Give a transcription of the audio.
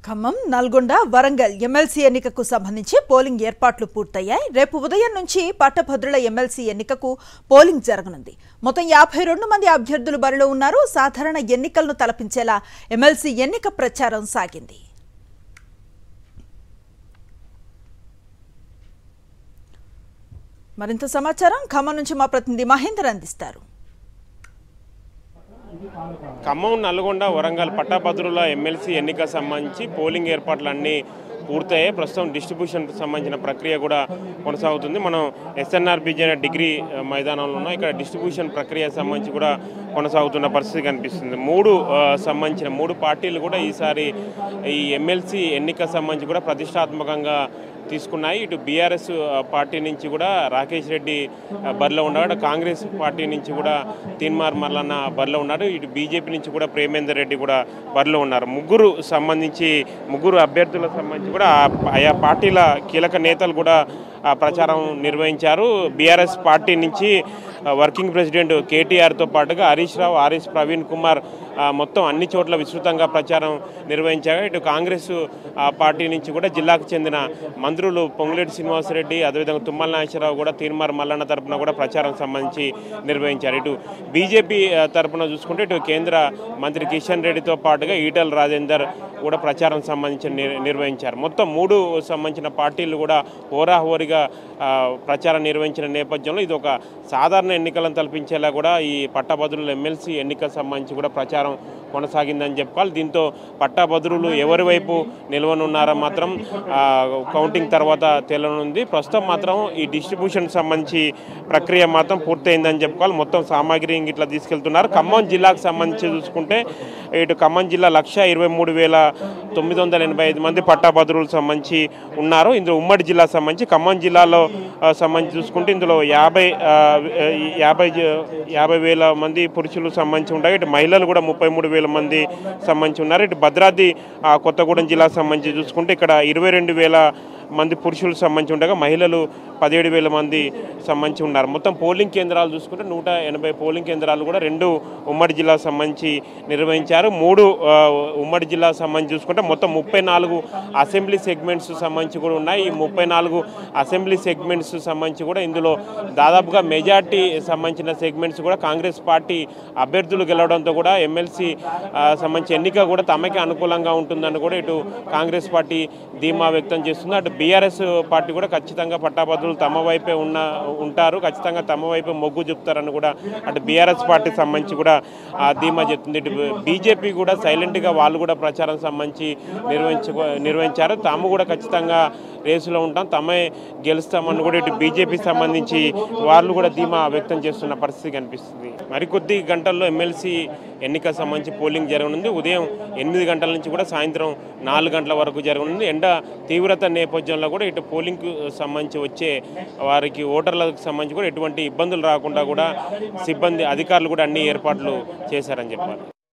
Khammam, Nalgonda, Warangal MLC ఎన్నికకు సంబంధించి polling ఏర్పాట్లు పూర్తయ్యాయి. రేపు ఉదయం నుంచి పట్టభద్రుల ఎమ్మెల్సీ ఎన్నికకు పోలింగ్ జరగనుంది. మొత్తం 52 మంది అభ్యర్థులు బరిలో ఉన్నారు. సాధారణ ఎన్నికలను తలపించేలా ఎమ్మెల్సీ ఎన్నిక ప్రచారం సాగింది. మరింత సమాచారం ఖమ్మం నుంచి మా ప్రతినిధి మహేందర్ అందిస్తారు. ఖమ్మం, నల్గొండ, వరంగల్ పట్టభద్రుల ఎమ్మెల్సీ ఎన్నిక సంబంధించి పోలింగ్ ఏర్పాట్లన్నీ పూర్తయ్యాయి. ప్రస్తుతం డిస్ట్రిబ్యూషన్ సంబంధించిన ప్రక్రియ కూడా కొనసాగుతుంది. మనం ఎస్ఎన్ఆర్బిజే డిగ్రీ మైదానంలో ఉన్నాం. ఇక్కడ డిస్ట్రిబ్యూషన్ ప్రక్రియ సంబంధించి కూడా కొనసాగుతున్న పరిస్థితి కనిపిస్తుంది. సంబంధించిన మూడు పార్టీలు కూడా ఈసారి ఈ ఎమ్మెల్సీ ఎన్నిక సంబంధించి కూడా ప్రతిష్టాత్మకంగా తీసుకున్నాయి. ఇటు బీఆర్ఎస్ పార్టీ నుంచి కూడా రాకేష్ రెడ్డి బరిలో ఉన్నాడు. కాంగ్రెస్ పార్టీ నుంచి కూడా తీన్మార్ మల్లన్న బరిలో ఉన్నాడు. ఇటు బీజేపీ నుంచి కూడా ప్రేమేందర్ రెడ్డి కూడా బరిలో ఉన్నారు. ముగ్గురు అభ్యర్థుల సంబంధించి కూడా ఆయా పార్టీల కీలక నేతలు కూడా ప్రచారం నిర్వహించారు. బీఆర్ఎస్ పార్టీ నుంచి వర్కింగ్ ప్రెసిడెంట్ కేటీఆర్తో పాటుగా హరీష్ రావు, ఆర్ఎస్ ప్రవీణ్ కుమార్ మొత్తం అన్ని చోట్ల విస్తృతంగా ప్రచారం నిర్వహించారు. ఇటు కాంగ్రెస్ పార్టీ నుంచి కూడా జిల్లాకు చెందిన మంత్రులు పొంగులేటి శ్రీనివాసరెడ్డి, అదేవిధంగా తుమ్మల నాగేశ్వరరావు కూడా తీన్మార్ మల్లన్న తరపున కూడా ప్రచారం సంబంధించి నిర్వహించారు. ఇటు బీజేపీ తరపున చూసుకుంటే ఇటు కేంద్ర మంత్రి కిషన్ రెడ్డితో పాటుగా ఈటల రాజేందర్ కూడా ప్రచారం సంబంధించి నిర్వహించారు. మొత్తం మూడు సంబంధించిన పార్టీలు కూడా హోరాహోరీగా ప్రచారం నిర్వహించిన నేపథ్యంలో ఇది ఒక సాధారణ ఎన్నికలను తలపించేలా కూడా ఈ పట్టభద్రుల ఎమ్మెల్సీ ఎన్నిక సంబంధించి కూడా ప్రచారం కొనసాగిందని చెప్పుకోవాలి. దీంతో పట్టభద్రులు ఎవరి వైపు నిలవనున్నారో మాత్రం కౌంటింగ్ తర్వాత తేలనుంది. ప్రస్తుతం మాత్రం ఈ డిస్ట్రిబ్యూషన్ సంబంధించి ప్రక్రియ మాత్రం పూర్తయిందని చెప్పుకోవాలి. మొత్తం సామాగ్రి ఇట్లా తీసుకెళ్తున్నారు. ఖమ్మం జిల్లాకు సంబంధించి చూసుకుంటే ఇటు ఖమ్మం జిల్లా 1,23,985 మంది పట్టభద్రులు సంబంధించి ఉన్నారు. ఇందులో ఉమ్మడి జిల్లా సంబంధించి ఖమ్మం జిల్లాలో సంబంధించి చూసుకుంటే ఇందులో 50,000 మంది పురుషులు సంబంధించి ఉంటాయి. ఇటు మహిళలు కూడా 33,000 మంది సంబంధించి ఉన్నారు. ఇటు భద్రాద్రి కొత్తగూడెం జిల్లాకు సంబంధించి చూసుకుంటే ఇక్కడ 22,000 మంది పురుషులు సంబంధించి ఉండగా మహిళలు 17,000 మంది సంబంధించి ఉన్నారు. మొత్తం పోలింగ్ కేంద్రాలు చూసుకుంటే 180 పోలింగ్ కేంద్రాలు కూడా 2 ఉమ్మడి జిల్లా సంబంధించి నిర్వహించారు. 3 ఉమ్మడి జిల్లా సంబంధించి చూసుకుంటే మొత్తం 34 అసెంబ్లీ సెగ్మెంట్స్ సంబంధించి కూడా ఉన్నాయి. ఈ 34 అసెంబ్లీ సెగ్మెంట్స్ సంబంధించి కూడా ఇందులో దాదాపుగా మెజార్టీ సంబంధించిన సెగ్మెంట్స్ కూడా కాంగ్రెస్ పార్టీ అభ్యర్థులు గెలవడంతో కూడా ఎమ్మెల్సీ సంబంధించి ఎన్నిక కూడా తమకే అనుకూలంగా ఉంటుందని కూడా ఇటు కాంగ్రెస్ పార్టీ ధీమా వ్యక్తం చేస్తుంది. అటు బీఆర్ఎస్ పార్టీ కూడా ఖచ్చితంగా పట్టభద్రులు తమ వైపే ఉంటారు, ఖచ్చితంగా తమ వైపే మొగ్గు చూపుతారని కూడా అటు బీఆర్ఎస్ పార్టీకి సంబంధించి కూడా ధీమా చెప్తుంది. ఇటు బీజేపీ కూడా సైలెంట్గా వాళ్ళు కూడా ప్రచారం సంబంధించి నిర్వహించారు. తాము కూడా ఖచ్చితంగా రేసులో ఉంటాం, తమే గెలుస్తామని కూడా ఇటు బీజేపీ సంబంధించి వాళ్ళు కూడా ధీమా వ్యక్తం చేస్తున్న పరిస్థితి కనిపిస్తుంది. మరికొద్ది గంటల్లో ఎమ్మెల్సీ ఎన్నిక సంబంధించి పోలింగ్ జరగనుంది. ఉదయం 8 గంటల నుంచి కూడా సాయంత్రం 4 గంటల వరకు జరగనుంది. ఎండ తీవ్రత నేపథ్యంలో కూడా ఇటు పోలింగ్కు సంబంధించి వచ్చే వారికి ఓటర్లకు సంబంధించి కూడా ఎటువంటి ఇబ్బందులు రాకుండా కూడా సిబ్బంది అధికారులు కూడా అన్ని ఏర్పాట్లు చేశారని చెప్పారు.